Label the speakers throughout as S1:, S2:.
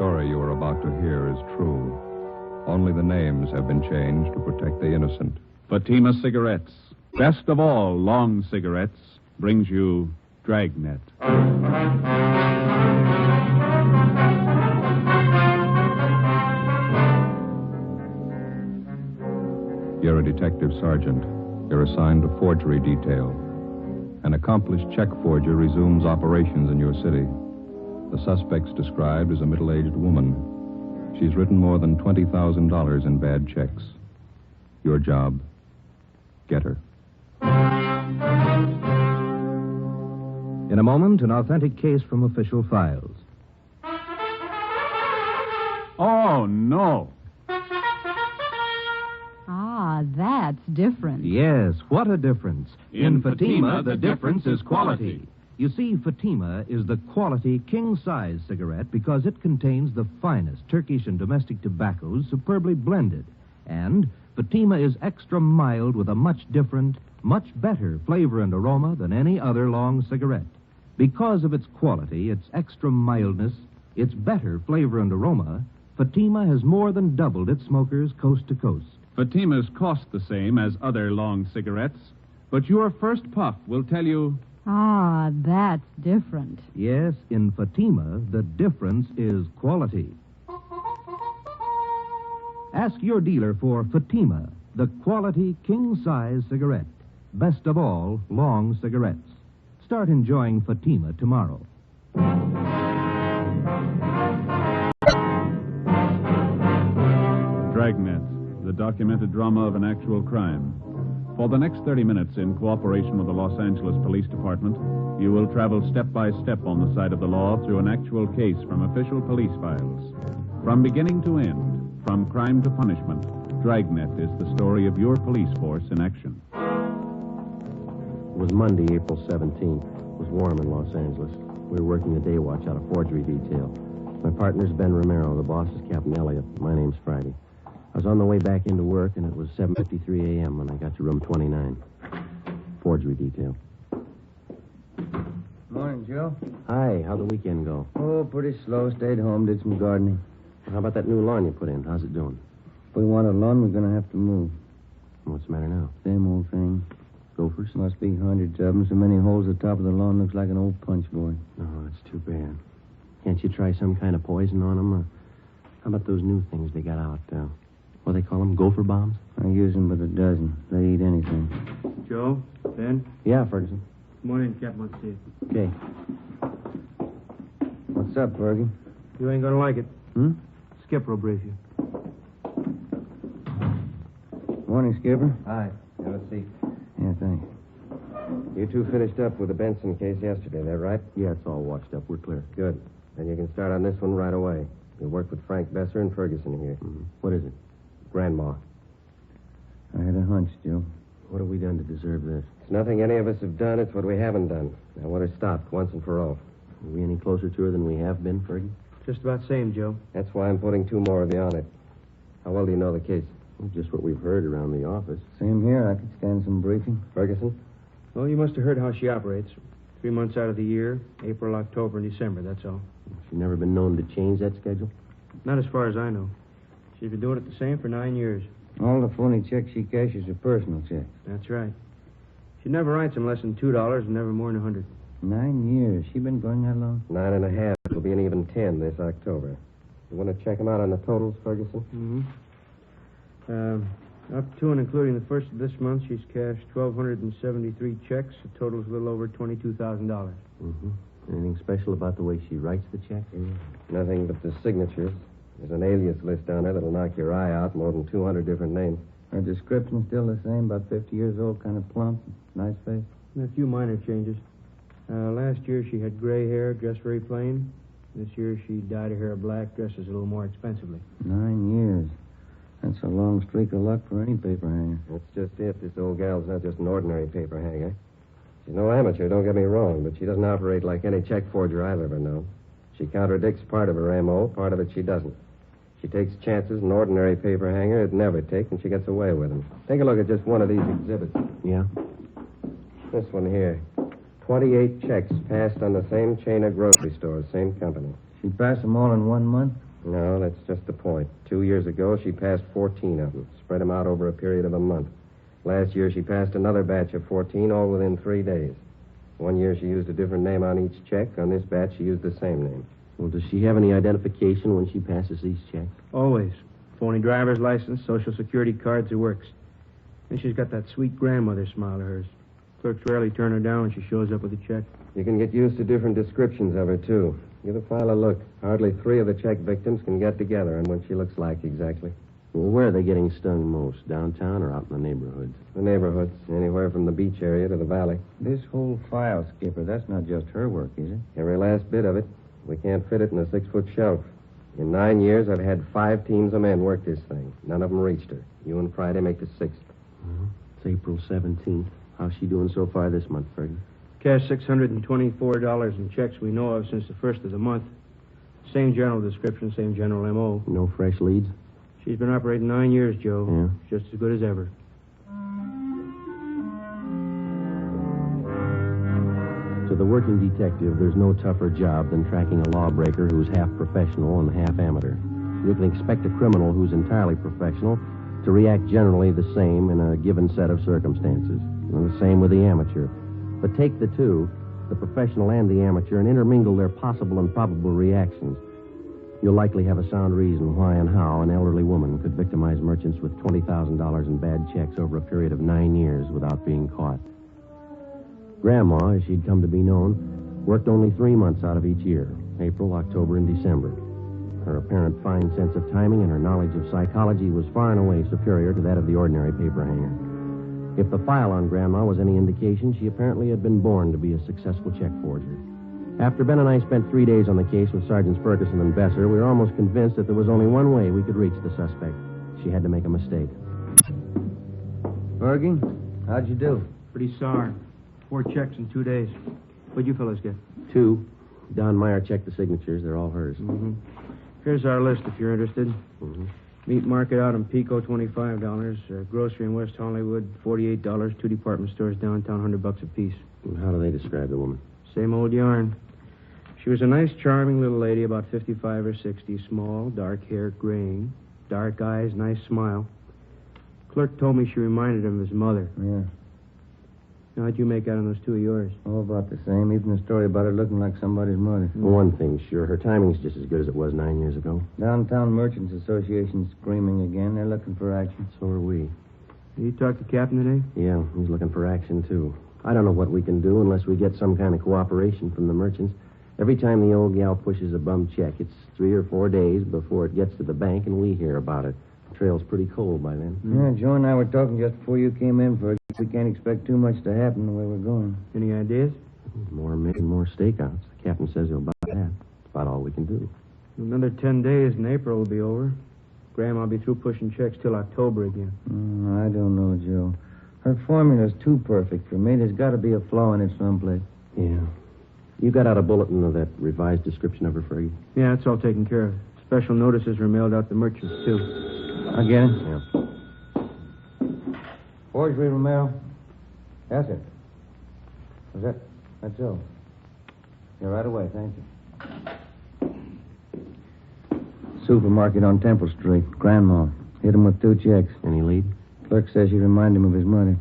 S1: story you are about to hear is true. Only the names have been changed to protect the innocent.
S2: Fatima Cigarettes, best of all long cigarettes, brings you Dragnet.
S1: You're a detective sergeant. You're assigned to forgery detail. An accomplished check forger resumes operations in your city. The suspect's described as a middle-aged woman. She's written more than $20,000 in bad checks. Your job, get her.
S3: In a moment, an authentic case from official files.
S2: Oh, no.
S4: Ah, that's different.
S3: Yes, what a difference.
S2: In Fatima, the difference is quality.
S3: You see, Fatima is the quality king-size cigarette because it contains the finest Turkish and domestic tobaccos superbly blended. And Fatima is extra mild with a much different, much better flavor and aroma than any other long cigarette. Because of its quality, its extra mildness, its better flavor and aroma, Fatima has more than doubled its smokers coast to coast.
S2: Fatimas cost the same as other long cigarettes, but your first puff will tell you...
S4: Ah, that's different.
S3: Yes, in Fatima, the difference is quality. Ask your dealer for Fatima, the quality king-size cigarette. Best of all, long cigarettes. Start enjoying Fatima tomorrow.
S2: Dragnet, the documented drama of an actual crime. For the next 30 minutes, in cooperation with the Los Angeles Police Department, you will travel step by step on the side of the law through an actual case from official police files. From beginning to end, from crime to punishment, Dragnet is the story of your police force in action.
S5: It was Monday, April 17th. It was warm in Los Angeles. We were working the day watch out of forgery detail. My partner's Ben Romero. The boss is Captain Elliott. My name's Friday. I was on the way back into work, and it was 7:53 a.m. when I got to room 29. Forgery detail.
S6: Morning, Joe.
S5: Hi, how'd the weekend go?
S6: Oh, pretty slow. Stayed home, did some gardening.
S5: How about that new lawn you put in? How's it doing?
S6: If we want a lawn, we're going to have to move.
S5: What's the matter now?
S6: Same old thing.
S5: Gophers?
S6: Must be hundreds of them. So many holes at the top of the lawn looks like an old punch board.
S5: Oh, that's too bad. Can't you try some kind of poison on them? Or how about those new things they got out? What do they call them? Gopher bombs?
S6: I use them with a dozen. They eat anything.
S7: Joe? Ben?
S5: Yeah, Ferguson.
S7: Good morning, Captain. Let's see.
S5: Okay.
S6: What's up, Fergie?
S7: You ain't gonna like it. Skipper will brief you.
S6: Morning, Skipper.
S5: Hi. Have a seat.
S6: Yeah, thanks.
S5: You two finished up with the Benson case yesterday, is that right? Yeah, it's all washed up. We're clear. Good. Then you can start on this one right away. You work with Frank Besser and Ferguson here. Mm-hmm. What is it? Grandma.
S6: I had a hunch, Joe.
S5: What have we done to deserve this?
S8: It's nothing any of us have done. It's what we haven't done. I want her stopped once and for all.
S5: Are we any closer to her than we have been, Fergie?
S7: Just about same, Joe.
S8: That's why I'm putting 2 more of you on it. How well do you know the case?
S5: Well, just what we've heard around the office.
S6: Same here. I could stand some briefing.
S8: Ferguson?
S7: Well, you must have heard how she operates. 3 months out of the year, April, October, and December, that's all.
S5: She's never been known to change that schedule?
S7: Not as far as I know. She's been doing it the same for 9 years.
S6: All the phony checks she cashes are personal checks.
S7: That's right. She never writes them less than $2 and never more than 100.
S6: 9 years. She been going that long?
S8: 9.5. It'll be an even 10 this October. You want to check them out on the totals, Ferguson?
S7: Up to and including the first of this month, she's cashed 1,273 checks. The total's a little over $22,000.
S5: Mm-hmm. Anything special about the way she writes the check?
S8: Nothing but the signatures. There's an alias list on her that'll knock your eye out, more than 200 different names.
S6: Her description's still the same, about 50 years old, kind of plump, nice face.
S7: And a few minor changes. Last year she had gray hair, dressed very plain. This year she dyed her hair black, dresses a little more expensively.
S6: 9 years. That's a long streak of luck for any paper hanger.
S8: That's just it. This old gal's not just an ordinary paper hanger. She's no amateur, don't get me wrong, but she doesn't operate like any check forger I've ever known. She contradicts part of her M.O., part of it she doesn't. She takes chances an ordinary paper hanger would never take, and she gets away with them. Take a look at just one of these exhibits.
S5: Yeah?
S8: This one here. 28 checks passed on the same chain of grocery stores, same company.
S6: She passed them all in 1 month?
S8: No, that's just the point. 2 years ago, she passed 14 of them, spread them out over a period of a month. Last year, she passed another batch of 14, all within 3 days. 1 year, she used a different name on each check. On this batch, she used the same name.
S5: Well, does she have any identification when she passes these checks?
S7: Always. Phony driver's license, social security cards, it works. And she's got that sweet grandmother smile of hers. Clerks rarely turn her down when she shows up with a check.
S8: You can get used to different descriptions of her, too. Give the file a look. Hardly 3 of the check victims can get together on what she looks like exactly.
S5: Well, where are they getting stung most? Downtown or out in the neighborhoods?
S8: The neighborhoods, anywhere from the beach area to the valley.
S6: This whole file, Skipper, that's not just her work, is it?
S8: Every last bit of it. We can't fit it in a 6-foot shelf. In 9 years, I've had 5 teams of men work this thing. None of them reached her. You and Friday make the 6th.
S5: It's April 17th. How's she doing so far this month, Fergie?
S7: Cash $624 in checks we know of since the first of the month. Same general description, same general M.O.
S5: No fresh leads?
S7: She's been operating 9 years, Joe.
S5: Yeah.
S7: Just as good as ever.
S5: To the working detective, there's no tougher job than tracking a lawbreaker who's half professional and half amateur. You can expect a criminal who's entirely professional to react generally the same in a given set of circumstances. And the same with the amateur. But take the two, the professional and the amateur, and intermingle their possible and probable reactions. You'll likely have a sound reason why and how an elderly woman could victimize merchants with $20,000 in bad checks over a period of 9 years without being caught. Grandma, as she'd come to be known, worked only 3 months out of each year, April, October, and December. Her apparent fine sense of timing and her knowledge of psychology was far and away superior to that of the ordinary paper hanger. If the file on Grandma was any indication, she apparently had been born to be a successful check forger. After Ben and I spent 3 days on the case with Sergeants Ferguson and Besser, we were almost convinced that there was only one way we could reach the suspect. She had to make a mistake.
S6: Fergie, how'd you do?
S7: Pretty sour. 4 checks in 2 days. What'd you fellas get?
S5: 2. Don Meyer checked the signatures. They're all hers.
S7: Mm-hmm. Here's our list if you're interested.
S5: Mm-hmm.
S7: Meat market out in Pico, $25. Grocery in West Hollywood, $48. 2 department stores downtown, $100 apiece.
S5: And how do they describe the woman?
S7: Same old yarn. She was a nice, charming little lady, about 55 or 60, small, dark hair, graying, dark eyes, nice smile. Clerk told me she reminded him of his mother.
S6: Yeah.
S7: Now, how'd you make out on those 2 of yours?
S6: All about the same. Even the story about her looking like somebody's mother.
S5: Well, one thing's sure, her timing's just as good as it was 9 years ago.
S6: Downtown Merchants Association screaming again. They're looking for action.
S5: So are we.
S7: You talked to Captain today?
S5: Yeah, he's looking for action, too. I don't know what we can do unless we get some kind of cooperation from the merchants. Every time the old gal pushes a bum check, it's 3 or 4 days before it gets to the bank, and we hear about it. The trail's pretty cold by then.
S6: Yeah, Joe and I were talking just before you came in, Fergie. We can't expect too much to happen the way we're going.
S7: Any ideas?
S5: More men, more stakeouts. The captain says he'll buy that. That's about all we can do.
S7: Another 10 days and April will be over. Grandma will be through pushing checks till October again.
S6: I don't know, Joe. Her formula's too perfect for me. There's got to be a flaw in it someplace.
S5: Yeah. You got out a bulletin of that revised description of her, Fergie?
S7: Yeah, it's all taken care of. Special notices were mailed out to merchants, too.
S6: I get it?
S5: Yeah.
S6: Forgery, Romero? Yes, sir. That's so. Yeah, right away, thank you. Supermarket on Temple Street. Grandma. Hit him with 2 checks.
S5: Any lead?
S6: Clerk says she reminded him of his mother.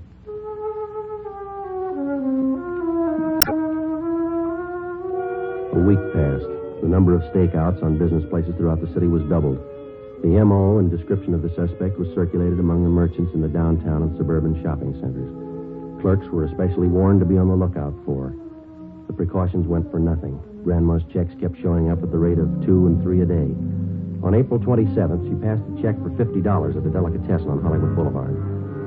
S5: A week passed. The number of stakeouts on business places throughout the city was doubled. The M.O. and description of the suspect was circulated among the merchants in the downtown and suburban shopping centers. Clerks were especially warned to be on the lookout for. The precautions went for nothing. Grandma's checks kept showing up at the rate of 2 and 3 a day. On April 27th, she passed a check for $50 at the Delicatessen on Hollywood Boulevard.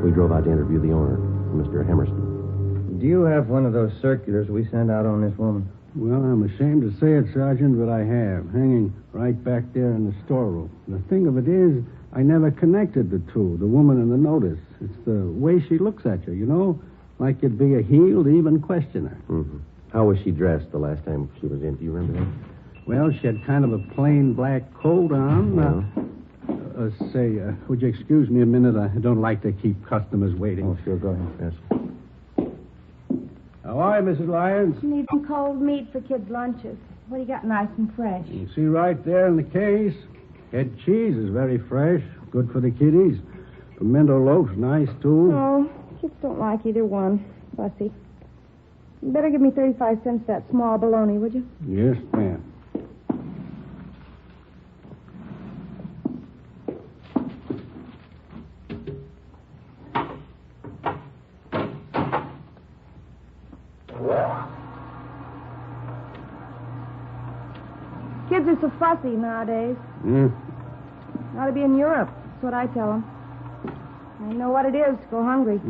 S5: We drove out to interview the owner, Mr. Hemerston.
S6: Do you have one of those circulars we sent out on this woman?
S9: Well, I'm ashamed to say it, Sergeant, but I have, hanging right back there in the storeroom. The thing of it is, I never connected the two, the woman and the notice. It's the way she looks at you, you know, like you'd be a heel to even question her.
S5: Mm-hmm. How was she dressed the last time she was in? Do you remember that?
S9: Well, she had kind of a plain black coat on. Would you excuse me a minute? I don't like to keep customers waiting.
S6: Oh, sure, go ahead.
S5: Yes.
S9: How are you, Mrs. Lyons?
S10: She needs some cold meat for kids' lunches. What do you got nice and fresh?
S9: You see right there in the case, Head cheese is very fresh. Good for the kiddies. Pimento loaf's nice, too.
S10: No, kids don't like either one. Fussy. You better give me 35 cents for that small bologna, would you?
S9: Yes, ma'am.
S10: Kids are so fussy nowadays. Ought to be in Europe. That's what I tell them. I know what it is to go hungry.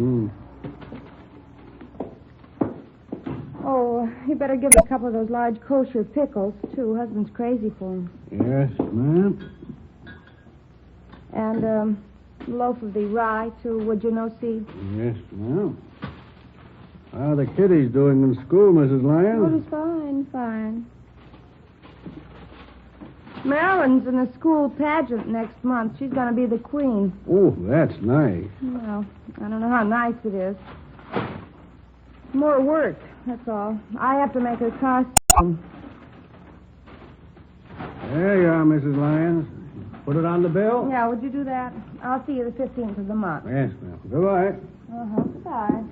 S10: Oh, you better give me a couple of those large kosher pickles, too. Husband's crazy for them.
S9: Yes, ma'am.
S10: And a loaf of the rye, too, would you, no seeds?
S9: Yes, ma'am. How are the kiddies doing in school, Mrs.
S10: Oh,
S9: Lyons?
S10: he's fine, fine. Marilyn's in the school pageant next month. She's going to be the queen.
S9: Oh, that's nice.
S10: Well, I don't know how nice it is. More work, that's all. I have to make her costume.
S9: There you are, Mrs. Lyons. Put it on the bill?
S10: Yeah, would you do that? I'll see you the 15th of the month.
S9: Yes, ma'am. Goodbye.
S10: Goodbye.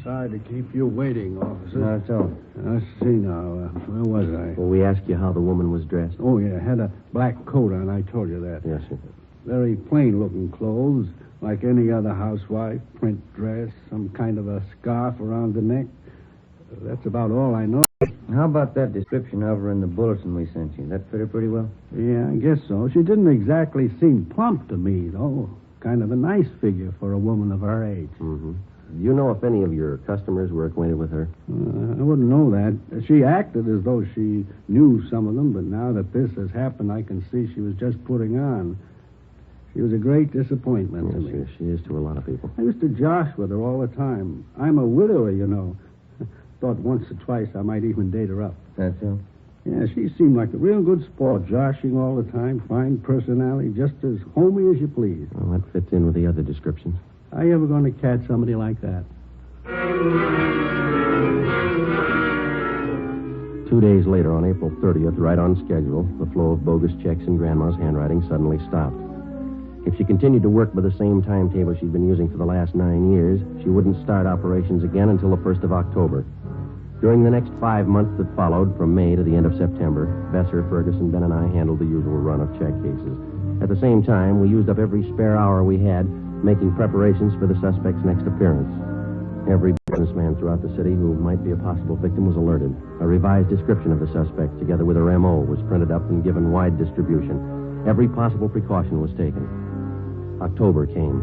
S9: Sorry to keep you waiting, officer.
S6: Not so.
S9: Let's see now. Where was I?
S5: Well, we asked you how the woman was dressed.
S9: Oh, yeah. Had a black coat on. I told you that.
S5: Yes, sir.
S9: Very plain-looking clothes, like any other housewife. Print dress, some kind of a scarf around the neck. That's about all I know.
S6: How about that description of her in the bulletin we sent you? That fit her pretty well?
S9: Yeah, I guess so. She didn't exactly seem plump to me, though. Kind of a nice figure for a woman of her age.
S5: Mm-hmm. Do you know if any of your customers were acquainted with her?
S9: I wouldn't know that. She acted as though she knew some of them, but now that this has happened, I can see she was just putting on. She was a great disappointment to me.
S5: Yes, she is to a lot of people.
S9: I used to josh with her all the time. I'm a widower, you know. Thought once or twice I might even date her up.
S6: That's so?
S9: Yeah, she seemed like a real good sport, joshing all the time, fine personality, just as homey as you please.
S5: Well, that fits in with the other descriptions.
S9: Are you ever going to catch somebody like that?
S5: 2 days later, on April 30th, right on schedule, the flow of bogus checks in Grandma's handwriting suddenly stopped. If she continued to work by the same timetable she'd been using for the last 9 years, she wouldn't start operations again until the 1st of October. During the next 5 months that followed, from May to the end of September, Besser, Ferguson, Ben, and I handled the usual run of check cases. At the same time, we used up every spare hour we had making preparations for the suspect's next appearance. Every businessman throughout the city who might be a possible victim was alerted. A revised description of the suspect, together with her M.O., was printed up and given wide distribution. Every possible precaution was taken. October came.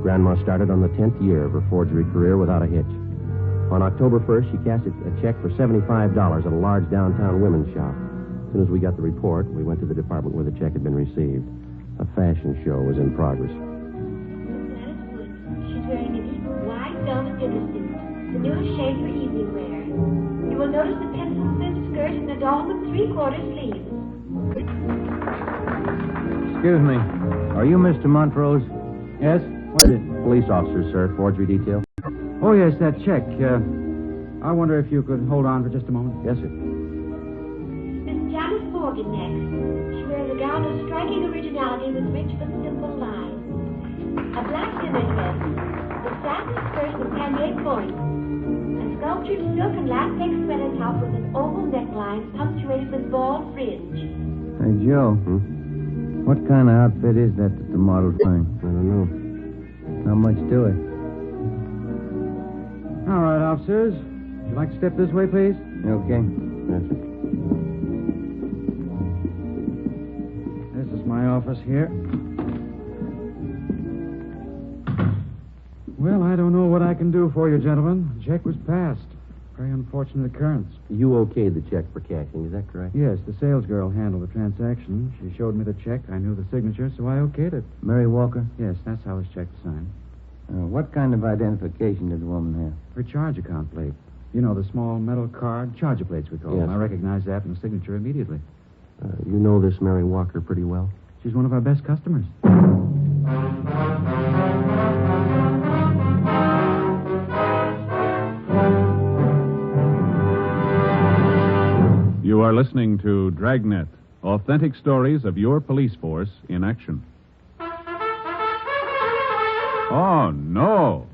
S5: Grandma started on the 10th year of her forgery career without a hitch. On October 1st, she cashed a check for $75 at a large downtown women's shop. As soon as we got the report, we went to the department where the check had been received. A fashion show was in progress.
S11: She's wearing a deep white velvet dinner suit, the newest shade for evening wear. You will notice the pencil slip skirt and the doll with 3/4 sleeves.
S6: Excuse me. Are you Mr. Montrose?
S5: Yes? What is it? Police officer, sir. Forgery detail.
S12: Oh, yes, that check. I wonder if you could hold on for just a moment.
S5: Yes, sir.
S11: Miss Janice Morgan next. She wears a gown of striking originality with rich but simple lines. A black dinner dress, the satin skirt with handmade points, a sculptured silk and latex sweater top with an oval neckline punctuated with ball fringe.
S6: Hey, Joe. What kind of outfit is that the model's wearing?
S5: I don't know.
S6: Not much to it.
S12: All right, officers. Would you like to step this way, please?
S6: Okay.
S5: Yes, sir.
S12: This is my office here. Well, I don't know what I can do for you, gentlemen. The check was passed. Very unfortunate occurrence.
S5: You okayed the check for cashing, is that correct?
S12: Yes, the sales girl handled the transaction. She showed me the check. I knew the signature, so I okayed it.
S6: Mary Walker?
S12: Yes, that's how this check was signed.
S6: What kind of identification did the woman have?
S12: Her charge account plate. You know, the small metal card, charger plates we call them.
S5: Yes.
S12: I recognized that in the signature immediately.
S5: You know this Mary Walker pretty well?
S12: She's one of our best customers.
S2: You are listening to Dragnet, authentic stories of your police force in action. Oh, no.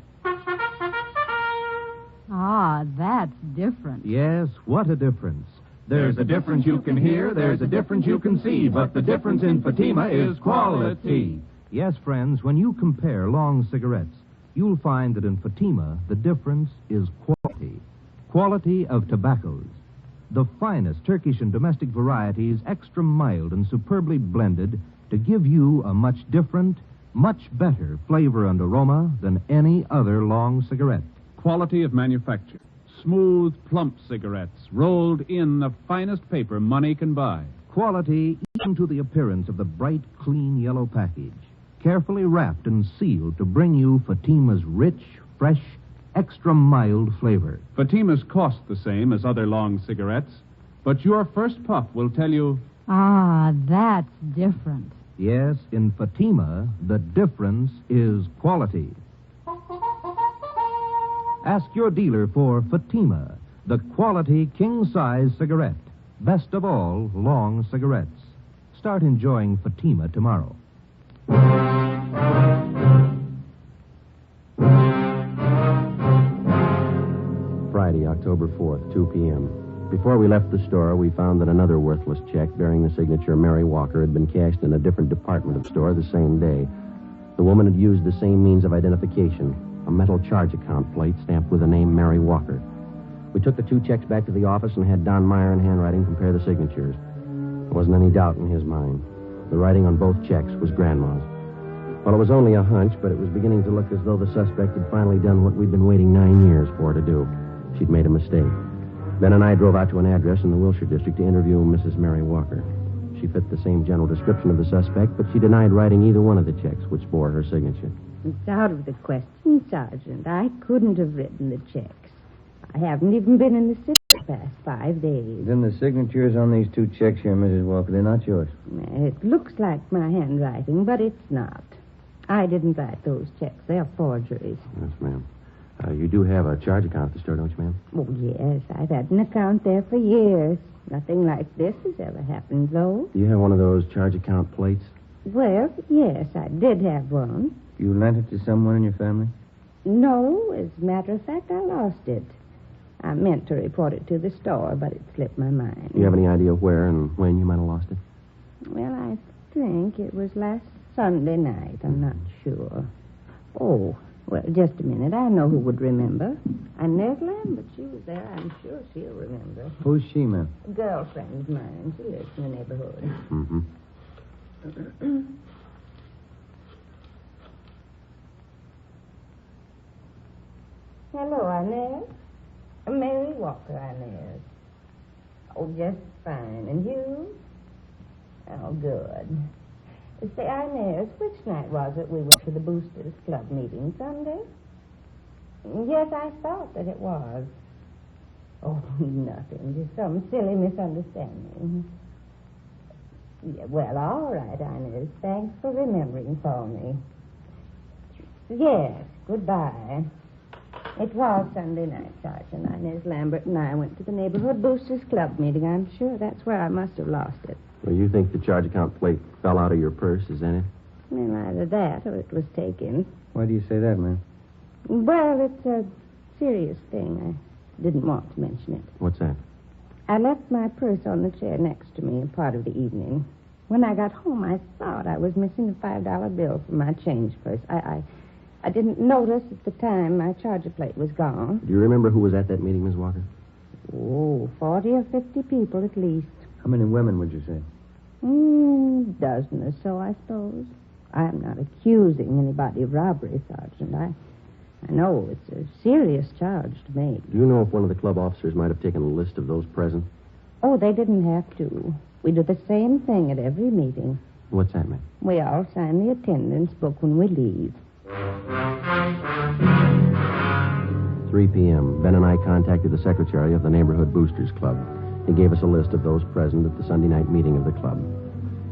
S4: Ah, that's different.
S3: Yes, what a difference. There's a difference you can hear, there's a difference you can see, but the difference in Fatima is quality. Yes, friends, when you compare long cigarettes, you'll find that in Fatima, the difference is quality. Quality of tobaccos. The finest Turkish and domestic varieties, extra mild and superbly blended to give you a much different, much better flavor and aroma than any other long cigarette.
S2: Quality of manufacture. Smooth, plump cigarettes rolled in the finest paper money can buy.
S3: Quality even to the appearance of the bright, clean yellow package. Carefully wrapped and sealed to bring you Fatima's rich, fresh, extra mild flavor.
S2: Fatima's cost the same as other long cigarettes, but your first puff will tell you...
S4: Ah, that's different.
S3: Yes, in Fatima, the difference is quality. Ask your dealer for Fatima, the quality king-size cigarette. Best of all, long cigarettes. Start enjoying Fatima tomorrow.
S5: Friday, October 4th, 2 p.m. Before we left the store, we found that another worthless check bearing the signature Mary Walker had been cashed in a different department of the store the same day. The woman had used the same means of identification, a metal charge account plate stamped with the name Mary Walker. We took the two checks back to the office and had Don Meyer in handwriting compare the signatures. There wasn't any doubt in his mind. The writing on both checks was Grandma's. Well, it was only a hunch, but it was beginning to look as though the suspect had finally done what we'd been waiting 9 years for to do. She'd made a mistake. Ben and I drove out to an address in the Wilshire district to interview Mrs. Mary Walker. She fit the same general description of the suspect, but she denied writing either one of the checks which bore her signature.
S13: It's out of the question, Sergeant. I couldn't have written the checks. I haven't even been in the city the past 5 days.
S6: Then the signatures on these two checks here, Mrs. Walker, they're not yours.
S13: It looks like my handwriting, but it's not. I didn't write those checks. They're forgeries.
S5: Yes, ma'am. You do have a charge account at the store, don't you, ma'am?
S13: Oh, yes. I've had an account there for years. Nothing like this has ever happened, though.
S5: Do you have one of those charge account plates?
S13: Well, yes, I did have one.
S6: You lent it to someone in your family?
S13: No, as a matter of fact, I lost it. I meant to report it to the store, but it slipped my mind.
S5: Do you have any idea where and when you might have lost it?
S13: Well, I think it was last Sunday night. I'm not sure. Oh, well, just a minute. I know who would remember. Inez Lambert. She was there. I'm sure she'll remember.
S6: Who's she, ma'am?
S13: A girlfriend of mine. She lives in the neighborhood.
S5: Mm-hmm.
S13: Hello, Inez. Mary Walker, Inez. Oh, just fine. And you? Oh, good. Say, Inez, which night was it we went to the Boosters Club meeting? Sunday? Yes, I thought that it was. Oh, nothing. Just some silly misunderstanding. Yeah, well, all right, Inez. Thanks for remembering for me. Yes, goodbye. It was Sunday night, Sergeant. Inez Lambert and I went to the neighborhood Boosters Club meeting. I'm sure that's where I must have lost it.
S5: Well, you think the charge account plate fell out of your purse, is that it?
S13: Well, either that or it was taken.
S6: Why do you say that, ma'am?
S13: Well, it's a serious thing. I didn't want to mention it.
S5: What's that?
S13: I left my purse on the chair next to me a part of the evening. When I got home, I thought I was missing a $5 bill from my change purse. I didn't notice at the time my charger plate was gone.
S5: Do you remember who was at that meeting, Miss Walker?
S13: Oh, 40 or 50 people at least.
S6: How many women would you say?
S13: Dozen or so, I suppose. I'm not accusing anybody of robbery, Sergeant. I know it's a serious charge to make.
S5: Do you know if one of the club officers might have taken a list of those present?
S13: Oh, they didn't have to. We do the same thing at every meeting.
S5: What's that, ma'am?
S13: We all sign the attendance book when we leave.
S5: 3 p.m. Ben and I contacted the secretary of the Neighborhood Boosters Club. He gave us a list of those present at the Sunday night meeting of the club.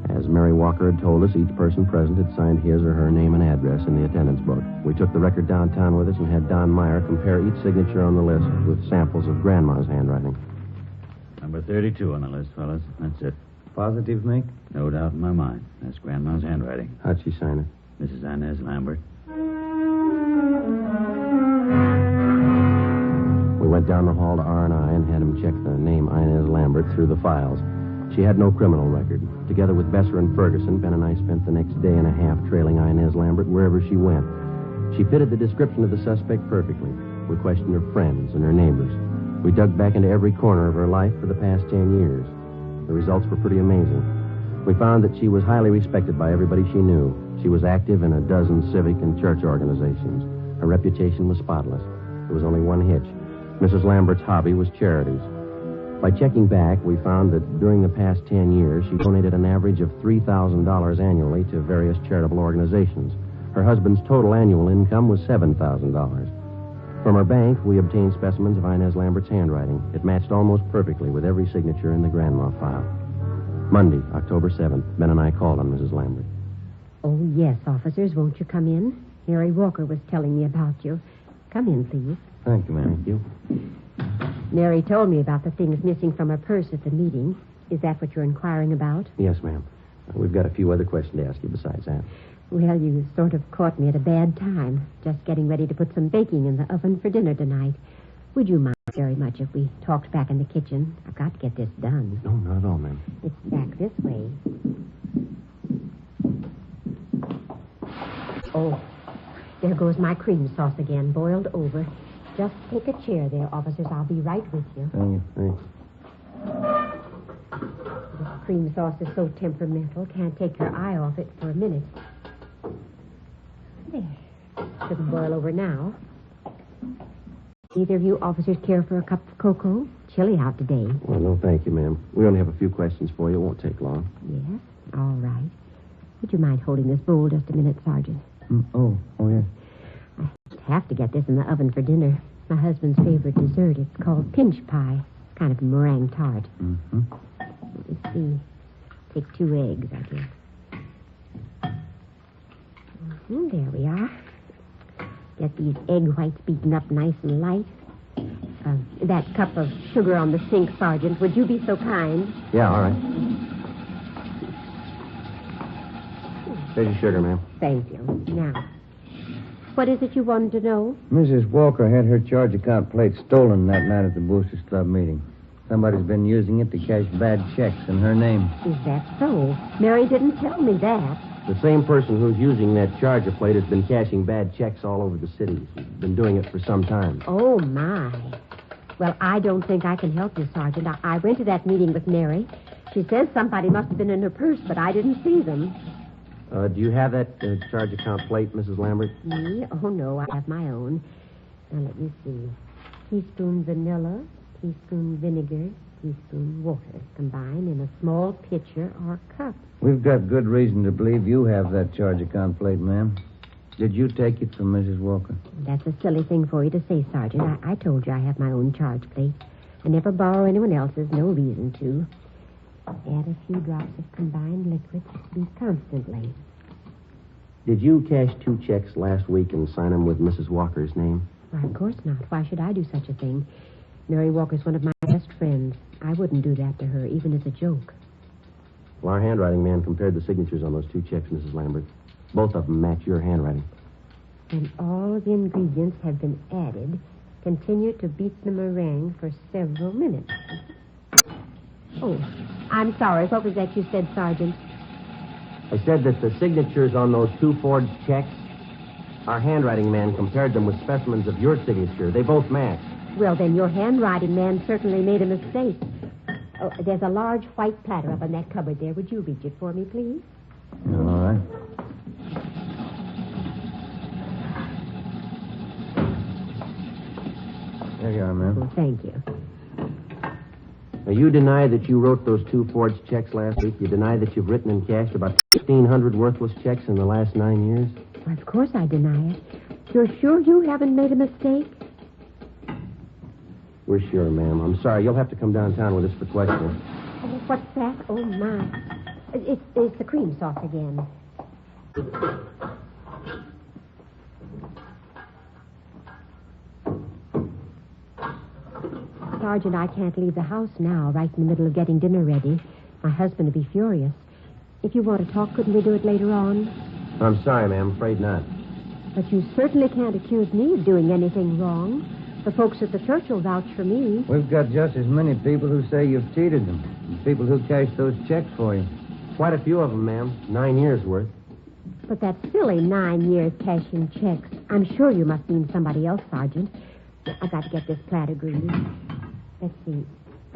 S5: As Mary Walker had told us, each person present had signed his or her name and address in the attendance book. We took the record downtown with us and had Don Meyer compare each signature on the list with samples of Grandma's handwriting.
S14: Number 32 on the list, fellas. That's it.
S6: Positive, Mick?
S14: No doubt in my mind. That's Grandma's handwriting.
S5: How'd she sign it?
S14: Mrs. Inez Lambert.
S5: We went down the hall to R&I and had him check the name Inez Lambert through the files. She had no criminal record. Together with Besser and Ferguson, Ben and I spent the next day and a half trailing Inez Lambert wherever she went. She fitted the description of the suspect perfectly. We questioned her friends and her neighbors. We dug back into every corner of her life for the past 10 years. The results were pretty amazing. We found that she was highly respected by everybody she knew. She was active in a dozen civic and church organizations. Her reputation was spotless. There was only one hitch. Mrs. Lambert's hobby was charities. By checking back, we found that during the past 10 years, she donated an average of $3,000 annually to various charitable organizations. Her husband's total annual income was $7,000. From her bank, we obtained specimens of Inez Lambert's handwriting. It matched almost perfectly with every signature in the grandma file. Monday, October 7th, Ben and I called on Mrs. Lambert.
S15: Oh, yes, officers. Won't you come in? Mary Walker was telling me about you. Come in, please.
S5: Thank you, ma'am. Thank you.
S15: Mary told me about the things missing from her purse at the meeting. Is that what you're inquiring about?
S5: Yes, ma'am. We've got a few other questions to ask you besides that.
S15: Well, you sort of caught me at a bad time. Just getting ready to put some baking in the oven for dinner tonight. Would you mind very much if we talked back in the kitchen? I've got to get this done.
S5: No, not at all, ma'am.
S15: It's back this way. Oh, there goes my cream sauce again, boiled over. Just take a chair there, officers. I'll be right with you.
S5: Thank you. Thanks.
S15: This cream sauce is so temperamental, can't take your eye off it for a minute. There. Shouldn't boil over now. Either of you officers care for a cup of cocoa? Chilly out today.
S5: Well, no, thank you, ma'am. We only have a few questions for you. It won't take long.
S15: Yes? All right. Would you mind holding this bowl just a minute, Sergeant?
S6: Oh, yes.
S15: I have to get this in the oven for dinner. My husband's favorite dessert. It's called pinch pie. Kind of a meringue tart.
S6: Mm-hmm.
S15: Let's see. Take 2 eggs, I guess. There we are. Get these egg whites beaten up nice and light. That cup of sugar on the sink, Sergeant. Would you be so kind?
S5: Yeah, all right. There's your sugar, ma'am.
S15: Thank you. Now, what is it you wanted to know?
S6: Mrs. Walker had her charge account plate stolen that night at the Boosters Club meeting. Somebody's been using it to cash bad checks in her name.
S15: Is that so? Mary didn't tell me that.
S5: The same person who's using that charger plate has been cashing bad checks all over the city. She's been doing it for some time.
S15: Oh, my. Well, I don't think I can help you, Sergeant. I went to that meeting with Mary. She says somebody must have been in her purse, but I didn't see them.
S5: Do you have that charge account plate, Mrs. Lambert?
S15: Me? Oh, no, I have my own. Now, let me see. Teaspoon vanilla, teaspoon vinegar, teaspoon water. Combine in a small pitcher or cup.
S6: We've got good reason to believe you have that charge account plate, ma'am. Did you take it from Mrs. Walker?
S15: That's a silly thing for you to say, Sergeant. I told you I have my own charge plate. I never borrow anyone else's, no reason to. Add a few drops of combined liquid. Beat constantly.
S5: Did you cash 2 checks last week and sign them with Mrs. Walker's name?
S15: Why, of course not. Why should I do such a thing? Mary Walker's one of my best friends. I wouldn't do that to her, even as a joke.
S5: Well, our handwriting man compared the signatures on those 2 checks, Mrs. Lambert. Both of them match your handwriting.
S15: And all the ingredients have been added. Continue to beat the meringue for several minutes. Oh, I'm sorry. What was that you said, Sergeant?
S5: I said that the signatures on those 2 forged checks, our handwriting man compared them with specimens of your signature. They both match.
S15: Well, then your handwriting man certainly made a mistake. Oh, there's a large white platter up in that cupboard there. Would you reach it for me, please?
S6: All right. There you are, ma'am.
S15: Well, thank you.
S5: Now, you deny that you wrote those 2 forged checks last week. You deny that you've written and cashed about 1,500 worthless checks in the last 9 years.
S15: Well, of course I deny it. You're sure you haven't made a mistake?
S5: We're sure, ma'am. I'm sorry. You'll have to come downtown with us for questioning.
S15: Oh, what's that? Oh, my. It's the cream sauce again. Sergeant, I can't leave the house now, right in the middle of getting dinner ready. My husband would be furious. If you want to talk, couldn't we do it later on?
S5: I'm sorry, ma'am. Afraid not.
S15: But you certainly can't accuse me of doing anything wrong. The folks at the church will vouch for me.
S6: We've got just as many people who say you've cheated them. And people who cash those checks for you.
S5: Quite a few of them, ma'am. 9 years' worth.
S15: But that's silly, 9 years cashing checks. I'm sure you must mean somebody else, Sergeant. I've got to get this platter greased. Let's see.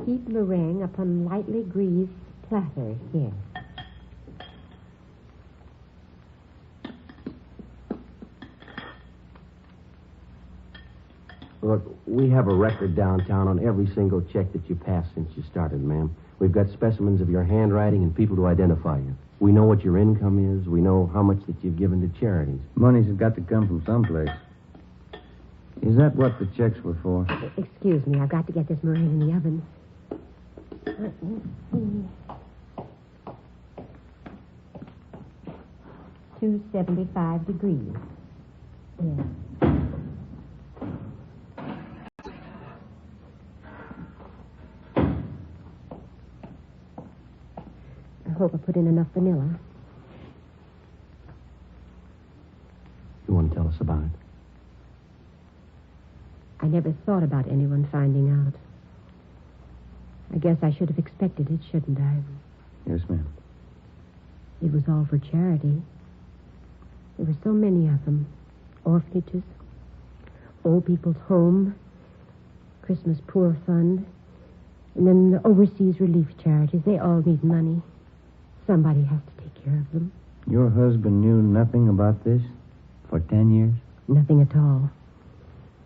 S15: Heat meringue upon lightly greased platter. Here.
S5: Look, we have a record downtown on every single check that you passed since you started, ma'am. We've got specimens of your handwriting and people to identify you. We know what your income is. We know how much that you've given to charities.
S6: Money's got to come from someplace. Is that what the checks were for?
S15: Excuse me, I've got to get this meringue in the oven. Let's see. 275 degrees. Yeah. I hope I put in enough vanilla.
S5: You want to tell us about it?
S15: I never thought about anyone finding out. I guess I should have expected it, shouldn't I?
S6: Yes, ma'am.
S15: It was all for charity. There were so many of them. Orphanages, Old People's Home, Christmas Poor Fund, and then the overseas relief charities. They all need money. Somebody has to take care of them.
S6: Your husband knew nothing about this for 10 years?
S15: Nothing at all.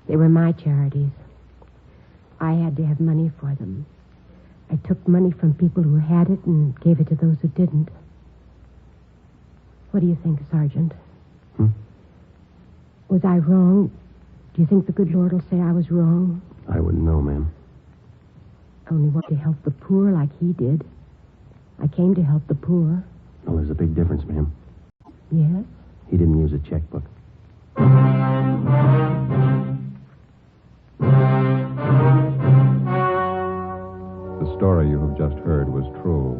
S15: They were my charities. I had to have money for them. I took money from people who had it and gave it to those who didn't. What do you think, Sergeant? Was I wrong? Do you think the good Lord will say I was wrong?
S5: I wouldn't know, ma'am.
S15: I only want to help the poor like he did. I came to help the poor.
S5: Well, there's a big difference, ma'am.
S15: Yes?
S5: He didn't use a checkbook.
S1: The story you have just heard was true.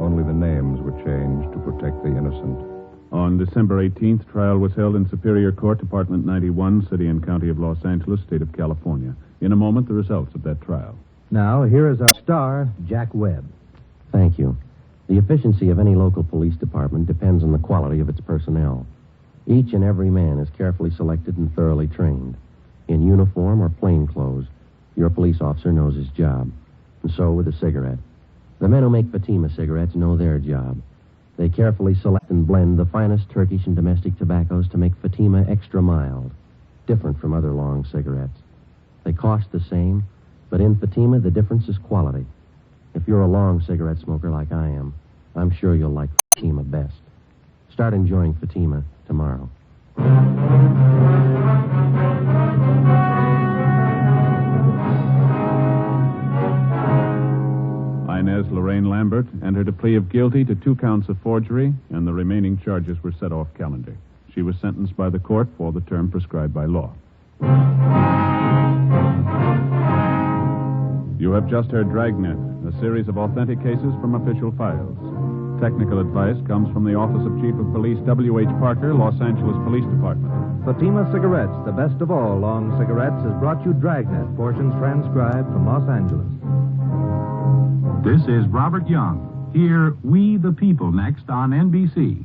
S1: Only the names were changed to protect the innocent.
S2: On December 18th, trial was held in Superior Court, Department 91, City and County of Los Angeles, State of California. In a moment, the results of that trial.
S3: Now, here is our star, Jack Webb.
S5: Thank you. The efficiency of any local police department depends on the quality of its personnel. Each and every man is carefully selected and thoroughly trained. In uniform or plain clothes, your police officer knows his job. And so with a cigarette. The men who make Fatima cigarettes know their job. They carefully select and blend the finest Turkish and domestic tobaccos to make Fatima extra mild, different from other long cigarettes. They cost the same, but in Fatima, the difference is quality. If you're a long cigarette smoker like I am, I'm sure you'll like Fatima best. Start enjoying Fatima tomorrow.
S2: Inez Lorraine Lambert entered a plea of guilty to 2 counts of forgery, and the remaining charges were set off calendar. She was sentenced by the court for the term prescribed by law. You have just heard Dragnet, a series of authentic cases from official files. Technical advice comes from the Office of Chief of Police W.H. Parker, Los Angeles Police Department.
S3: Fatima Cigarettes, the best of all long cigarettes, has brought you Dragnet, portions transcribed from Los Angeles.
S16: This is Robert Young. Hear We the People next on NBC.